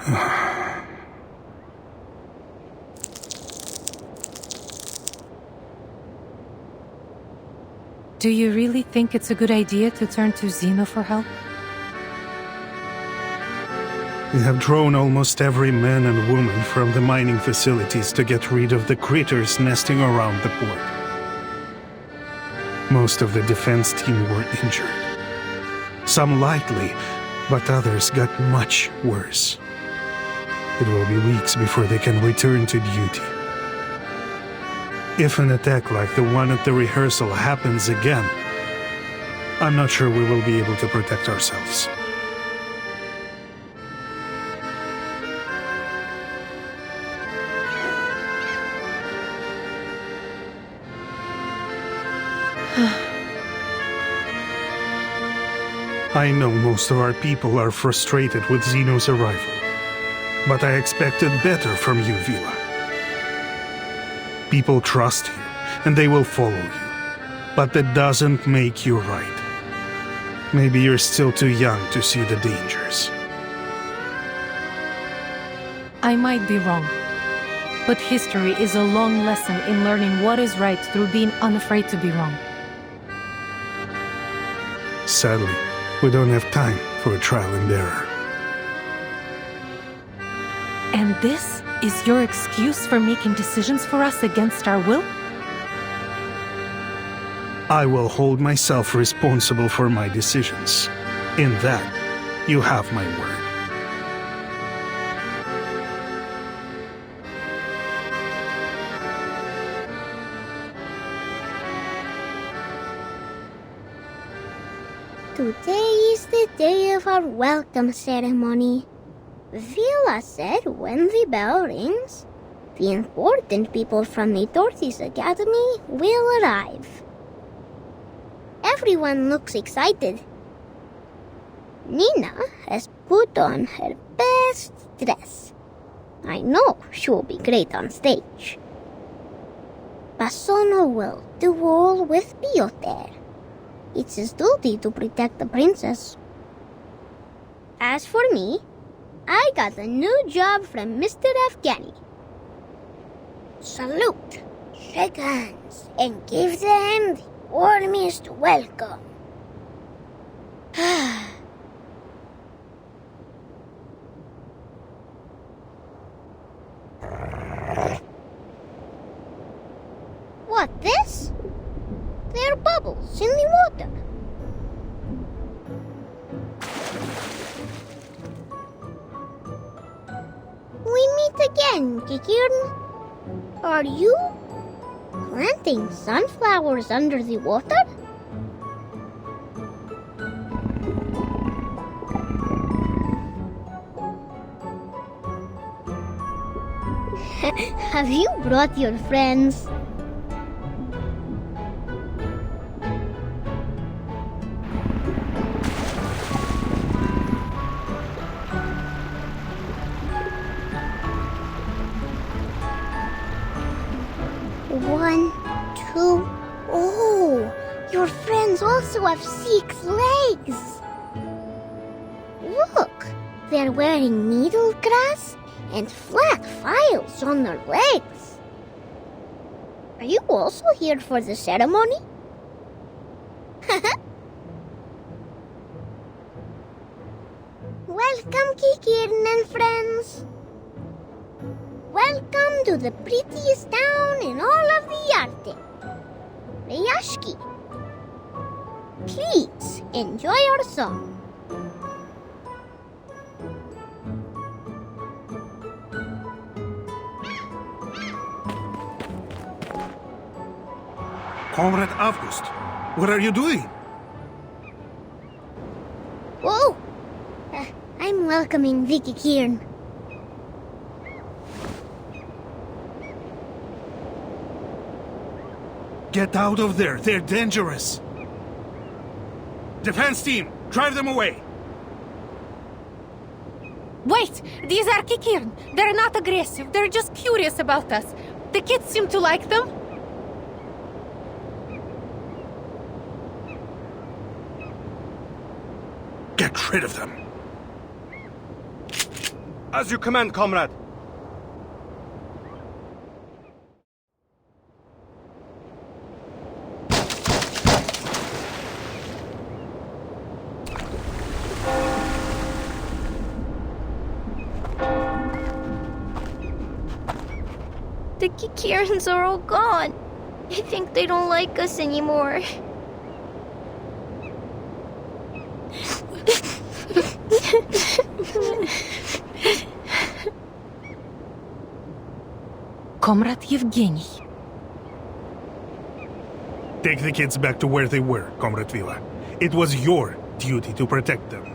Do you really think it's a good idea to turn to Xeno for help? We have drawn almost every man and woman from the mining facilities to get rid of the critters nesting around the port. Most of the defense team were injured. Some lightly, but others got much worse. It will be weeks before they can return to duty. If an attack like the one at the rehearsal happens again, I'm not sure we will be able to protect ourselves. I know most of our people are frustrated with Xeno's arrival, but I expected better from you, Vila. People trust you, and they will follow you, but that doesn't make you right. Maybe you're still too young to see the dangers. I might be wrong, but history is a long lesson in learning what is right through being unafraid to be wrong. Sadly, we don't have time for a trial and error. And this is your excuse for making decisions for us against our will? I will hold myself responsible for my decisions. In that, you have my word. Today is the day of our welcome ceremony. Vila said when the bell rings, the important people from the Dorothy's Academy will arrive. Everyone looks excited. Nina has put on her best dress. I know she will be great on stage. Basono will do all with Piotr. It's his duty to protect the princess. As for me, I got a new job from Mr. Afghani. Salute, shake hands, and give them the warmest welcome. What, this? There are bubbles in the water. We meet again, Kikirn. Are you planting sunflowers under the water? Have you brought your friends? One, two, oh, your friends also have 6 legs. Look, they're wearing needle grass and flat files on their legs. Are you also here for the ceremony? Welcome, Kikirn and friends. Welcome to the prettiest town in all of the Arctic, Ryashki. Please enjoy our song. Comrade August, what are you doing? Whoa! I'm welcoming Vicky Kieran. Get out of there, they're dangerous. Defense team, drive them away. Wait! These are Kikirn. They're not aggressive. They're just curious about us. The kids seem to like them. Get rid of them. As you command, comrade. The Kikirans are all gone. I think they don't like us anymore. Comrade Yevgeny. Take the kids back to where they were, Comrade Vila. It was your duty to protect them.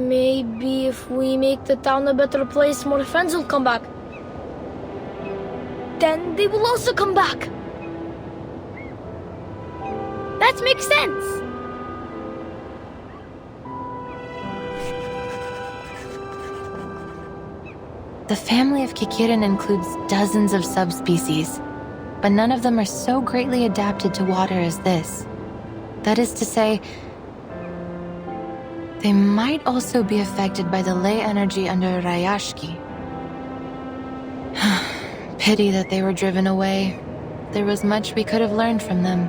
Maybe if we make the town a better place, more friends will come back. Then they will also come back. That makes sense. The family of Kikirin includes dozens of subspecies, but none of them are so greatly adapted to water as this. That is to say, they might also be affected by the ley energy under Rayashki. Pity that they were driven away. There was much we could have learned from them.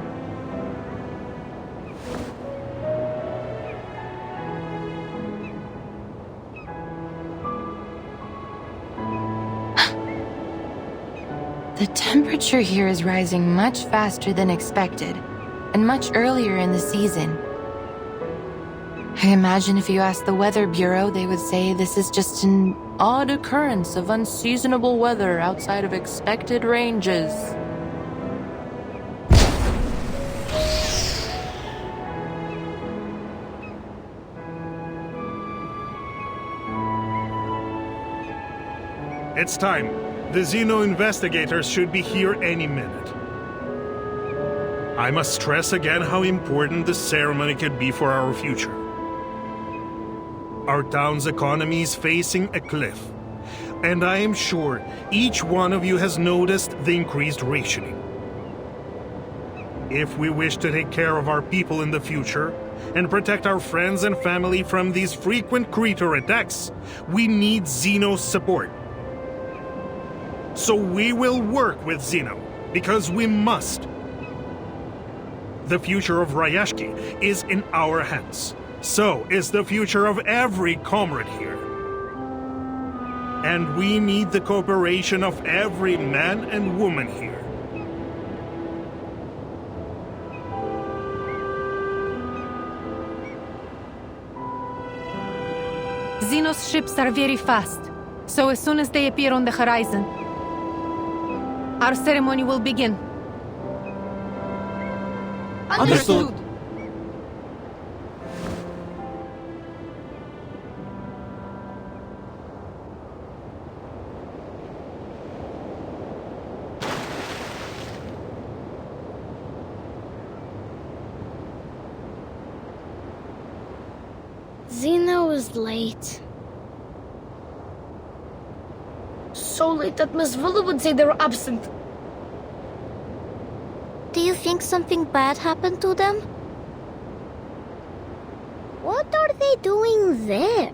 The temperature here is rising much faster than expected, and much earlier in the season. I imagine if you asked the Weather Bureau, they would say this is just an odd occurrence of unseasonable weather outside of expected ranges. It's time. The Xeno investigators should be here any minute. I must stress again how important this ceremony could be for our future. Our town's economy is facing a cliff, and I am sure each one of you has noticed the increased rationing. If we wish to take care of our people in the future and protect our friends and family from these frequent creature attacks, we need Xeno's support. So we will work with Xeno, because we must. The future of Rayashki is in our hands. So is the future of every comrade here. And we need the cooperation of every man and woman here. Xeno's ships are very fast, so as soon as they appear on the horizon, our ceremony will begin. Understood. Xeno is late. So late that Miss Villa would say they were absent. Do you think something bad happened to them? What are they doing there?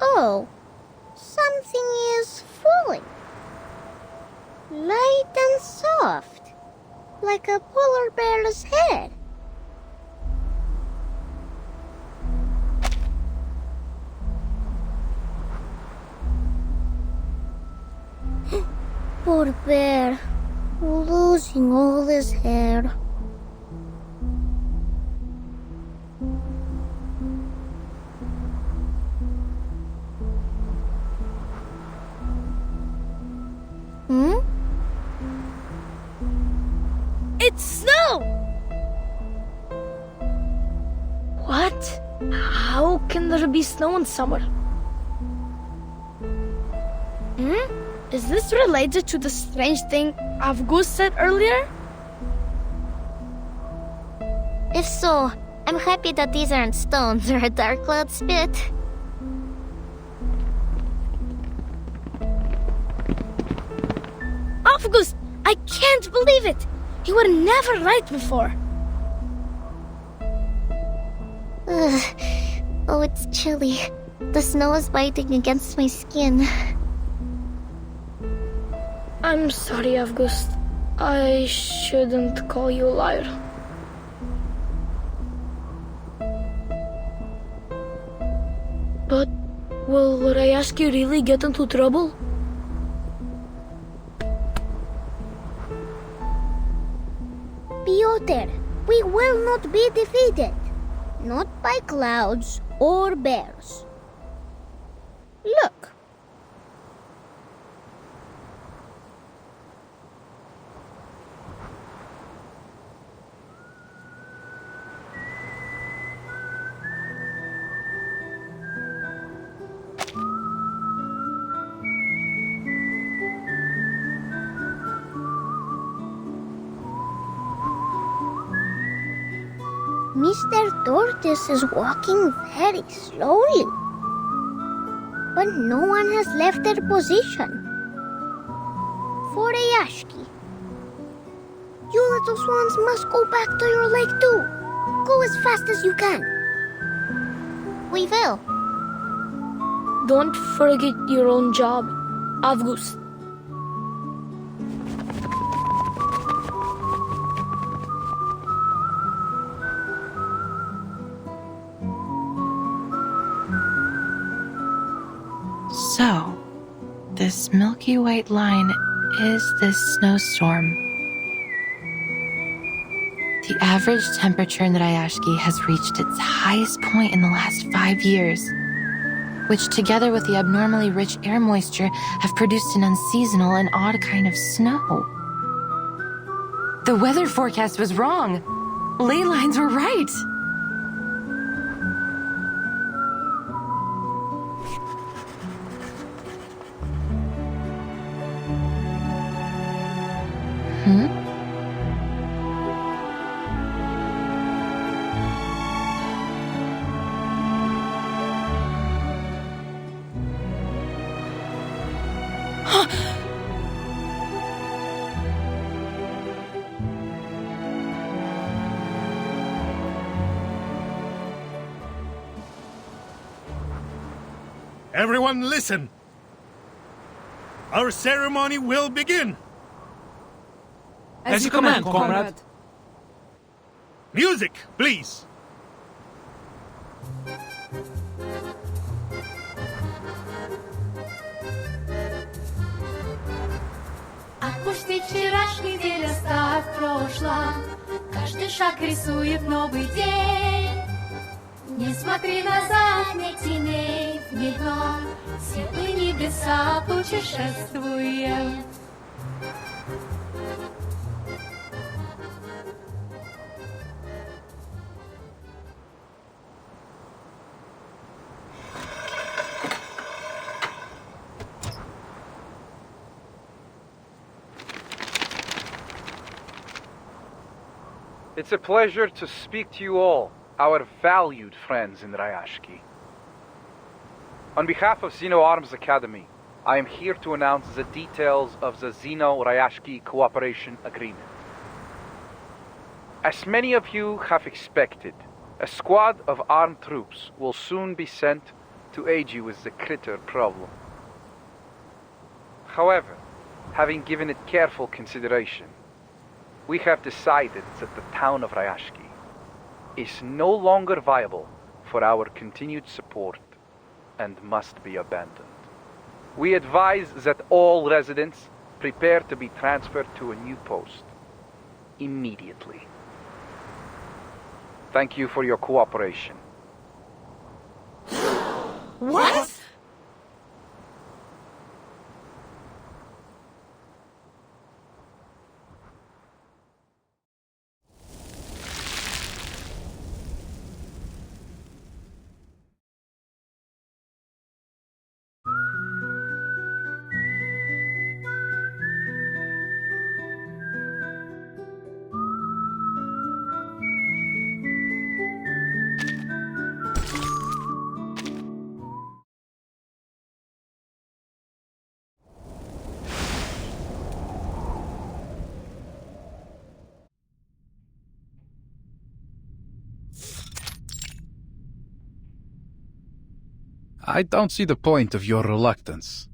Oh, something is falling. Light and soft, like a polar bear's head. Poor bear, losing all his hair. Hmm? It's snow! What? How can there be snow in summer? Is this related to the strange thing Avgus said earlier? If so, I'm happy that these aren't stones or a dark cloud spit. August, I can't believe it! You were never right before. Ugh. Oh, it's chilly. The snow is biting against my skin. I'm sorry, August. I shouldn't call you a liar. But will Rayaski really get into trouble? Piotr, we will not be defeated. Not by clouds or bears. Look. Mr. Tortoise is walking very slowly. But no one has left their position. For Ayashki. You little swans must go back to your lake too. Go as fast as you can. We will. Don't forget your own job, August. So, this milky white line is this snowstorm. The average temperature in Rayashki has reached its highest point in the last 5 years, which together with the abnormally rich air moisture have produced an unseasonal and odd kind of snow. The weather forecast was wrong. Ley lines were right. Everyone listen. Our ceremony will begin. As you command, comrade. Music, please. Отпусти вчерашний день, оставь прошлое. Каждый шаг рисует новый день. Не смотри назад, не теней в небо. Светлые небеса путешествуем. It's a pleasure to speak to you all, our valued friends in Rayashki. On behalf of Xeno Arms Academy, I am here to announce the details of the Xeno-Rayashki Cooperation Agreement. As many of you have expected, a squad of armed troops will soon be sent to aid you with the critter problem. However, having given it careful consideration, we have decided that the town of Rayashki is no longer viable for our continued support and must be abandoned. We advise that all residents prepare to be transferred to a new post immediately. Thank you for your cooperation. What? I don't see the point of your reluctance.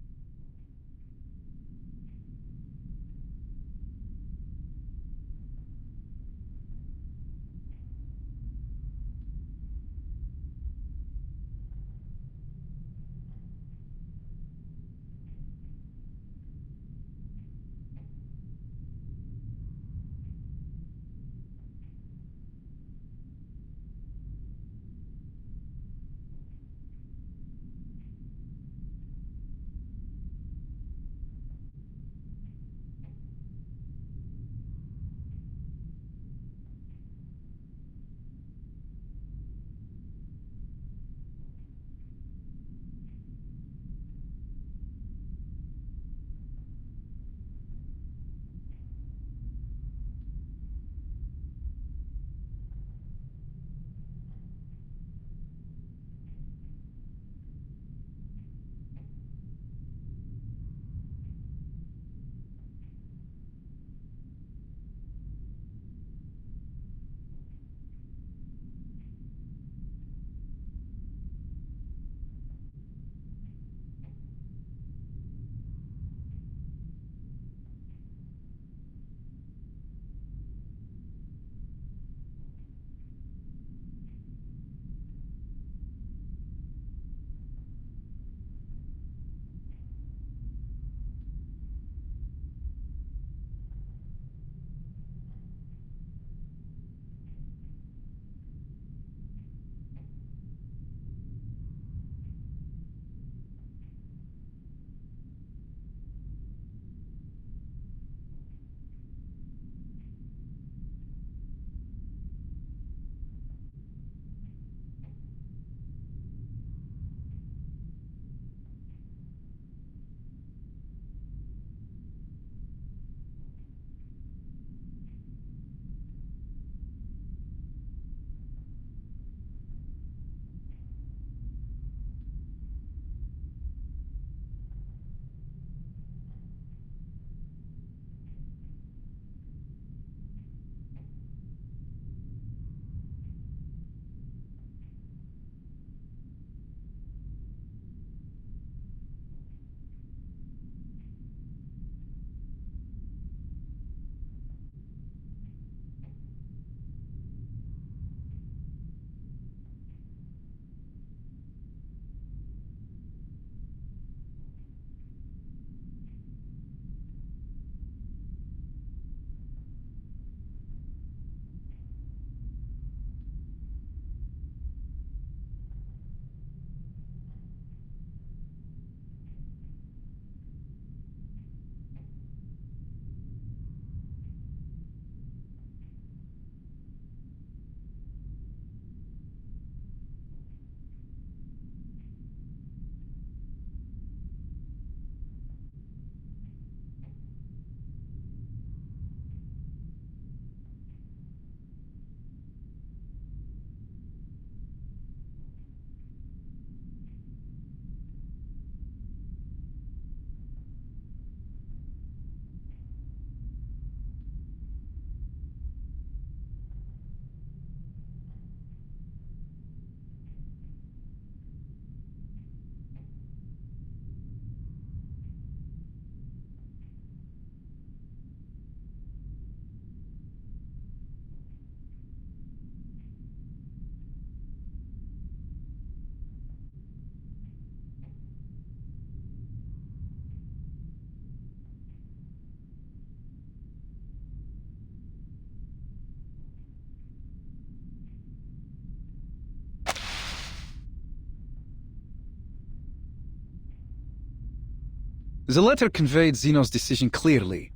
The letter conveyed Zeno's decision clearly.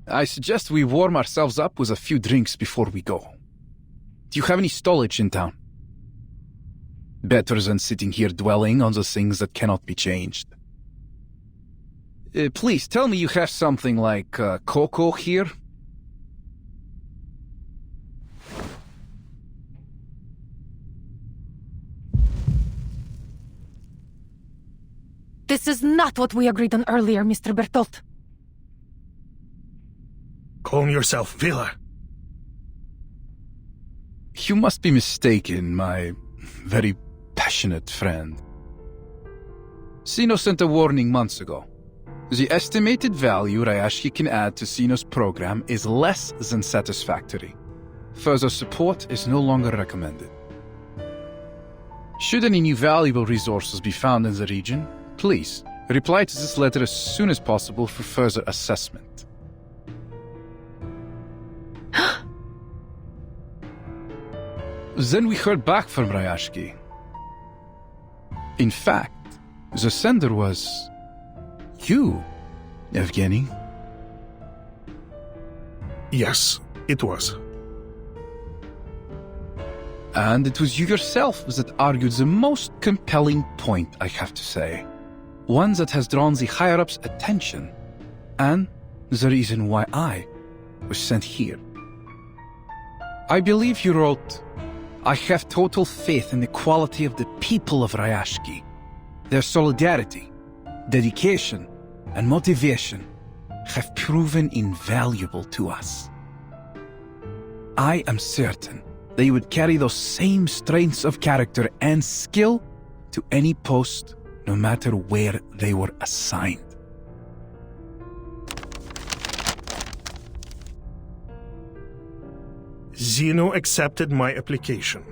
I suggest we warm ourselves up with a few drinks before we go. Do you have any stowage in town? Better than sitting here dwelling on the things that cannot be changed. Please, tell me you have something like cocoa here? This is not what we agreed on earlier, Mr. Bertolt. Calm yourself, Villa. You must be mistaken, my very compassionate friend. Xeno sent a warning months ago. The estimated value Ryashki can add to Xeno's program is less than satisfactory. Further support is no longer recommended. Should any new valuable resources be found in the region, please reply to this letter as soon as possible for further assessment. Then we heard back from Ryashki. In fact, the sender was you, Evgeny. Yes, it was. And it was you yourself that argued the most compelling point, I have to say. One that has drawn the higher-ups' attention, and the reason why I was sent here. I believe you wrote, "I have total faith in the quality of the people of Ryashki. Their solidarity, dedication, and motivation have proven invaluable to us. I am certain they would carry those same strengths of character and skill to any post, no matter where they were assigned." Zeno accepted my application.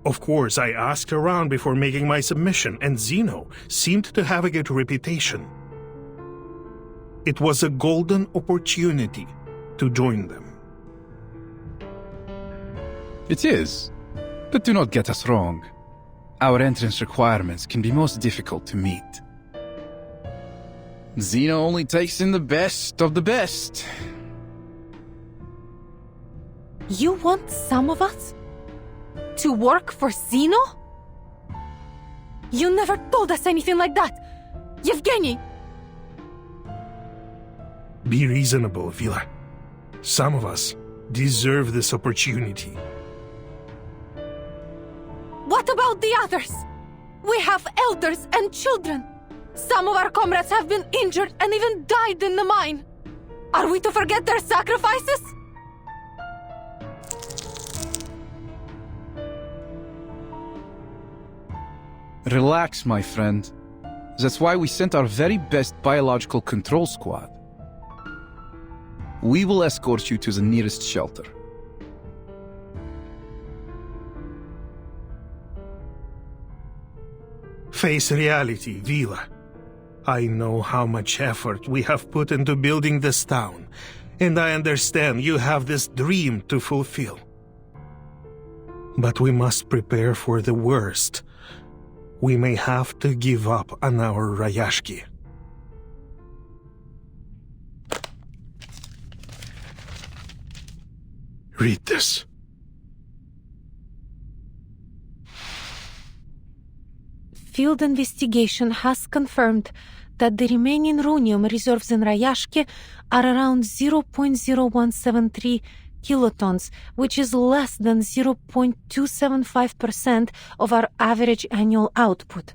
Of course, I asked around before making my submission, and Zeno seemed to have a good reputation. It was a golden opportunity to join them. It is, but do not get us wrong. Our entrance requirements can be most difficult to meet. Zeno only takes in the best of the best. You want some of us to work for Zeno? You never told us anything like that, Yevgeny! Be reasonable, Vila. Some of us deserve this opportunity. What about the others? We have elders and children. Some of our comrades have been injured and even died in the mine. Are we to forget their sacrifices? Relax, my friend. That's why we sent our very best biological control squad. We will escort you to the nearest shelter. Face reality, Vila. I know how much effort we have put into building this town, and I understand you have this dream to fulfill. But we must prepare for the worst. We may have to give up on our Ryashki. Read this. Field investigation has confirmed that the remaining runium reserves in Ryashki are around 0.0173 kilotons, which is less than 0.275% of our average annual output.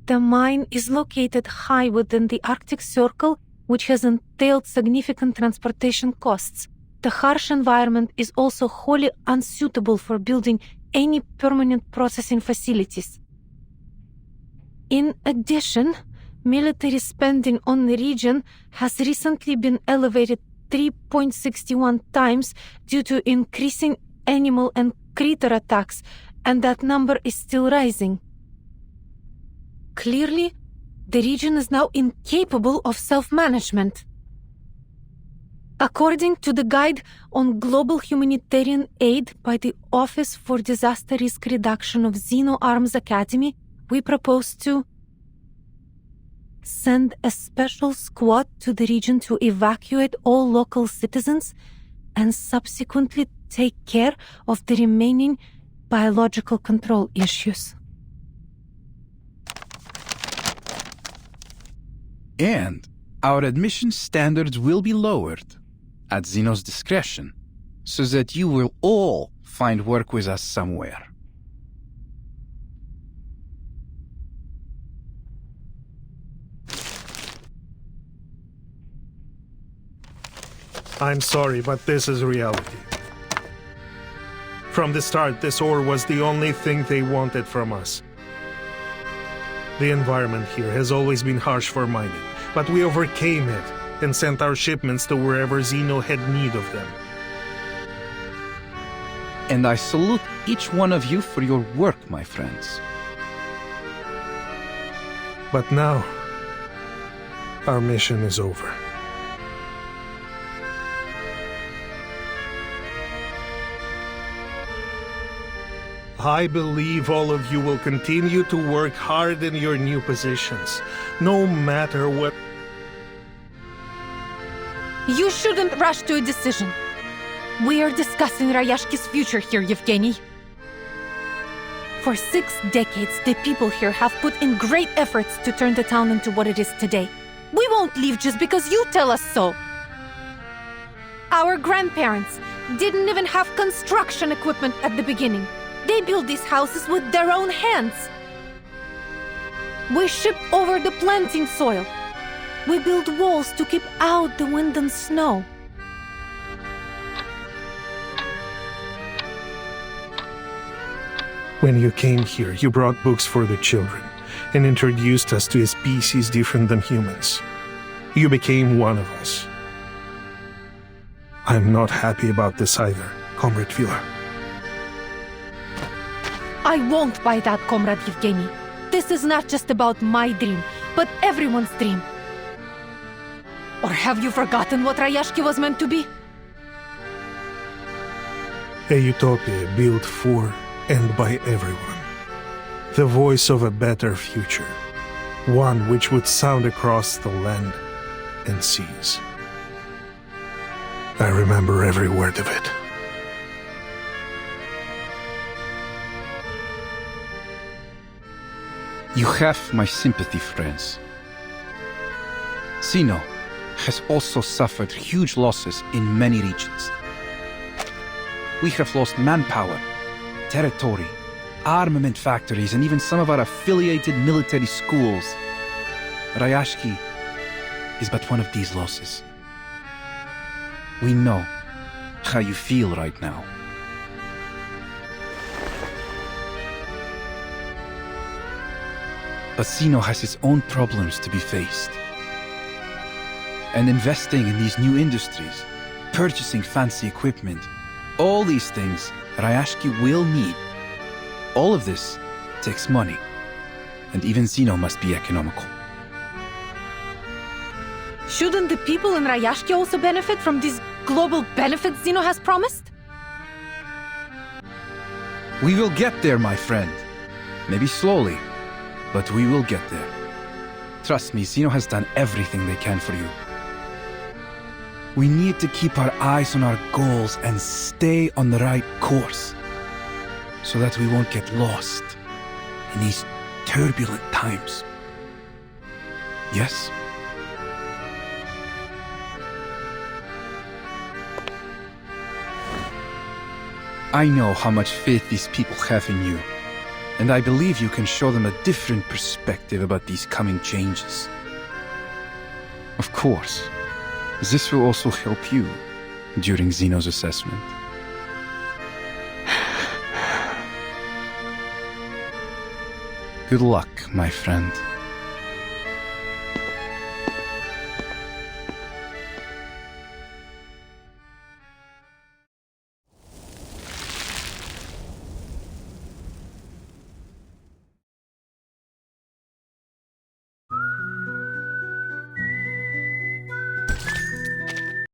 The mine is located high within the Arctic Circle, which has entailed significant transportation costs. The harsh environment is also wholly unsuitable for building any permanent processing facilities. In addition, military spending on the region has recently been elevated 3.61 times due to increasing animal and critter attacks, and that number is still rising. Clearly, the region is now incapable of self-management. According to the Guide on Global Humanitarian Aid by the Office for Disaster Risk Reduction of Xeno Arms Academy, we propose to send a special squad to the region to evacuate all local citizens and subsequently take care of the remaining biological control issues. And our admission standards will be lowered at Xeno's discretion, so that you will all find work with us somewhere. I'm sorry, but this is reality. From the start, this ore was the only thing they wanted from us. The environment here has always been harsh for mining, but we overcame it and sent our shipments to wherever Zeno had need of them. And I salute each one of you for your work, my friends. But now, our mission is over. I believe all of you will continue to work hard in your new positions, no matter what. You shouldn't rush to a decision. We are discussing Rayashki's future here, Yevgeny. For 6 decades, the people here have put in great efforts to turn the town into what it is today. We won't leave just because you tell us so. Our grandparents didn't even have construction equipment at the beginning. They built these houses with their own hands. We ship over the planting soil. We build walls to keep out the wind and snow. When you came here, you brought books for the children and introduced us to a species different than humans. You became one of us. I'm not happy about this either, Comrade Vila. I won't buy that, Comrade Yevgeny. This is not just about my dream, but everyone's dream. Or have you forgotten what Rayashki was meant to be? A utopia built for and by everyone. The voice of a better future. One which would sound across the land and seas. I remember every word of it. You have my sympathy, friends. Zeno has also suffered huge losses in many regions. We have lost manpower, territory, armament factories, and even some of our affiliated military schools. Rayashki is but one of these losses. We know how you feel right now. But Zeno has its own problems to be faced. And investing in these new industries, purchasing fancy equipment, all these things Rayashki will need. All of this takes money, and even Zeno must be economical. Shouldn't the people in Rayashki also benefit from these global benefits Zeno has promised? We will get there, my friend. Maybe slowly, but we will get there. Trust me, Zeno has done everything they can for you. We need to keep our eyes on our goals and stay on the right course, so that we won't get lost in these turbulent times. Yes? I know how much faith these people have in you, and I believe you can show them a different perspective about these coming changes. Of course, this will also help you during Zeno's assessment. Good luck, my friend.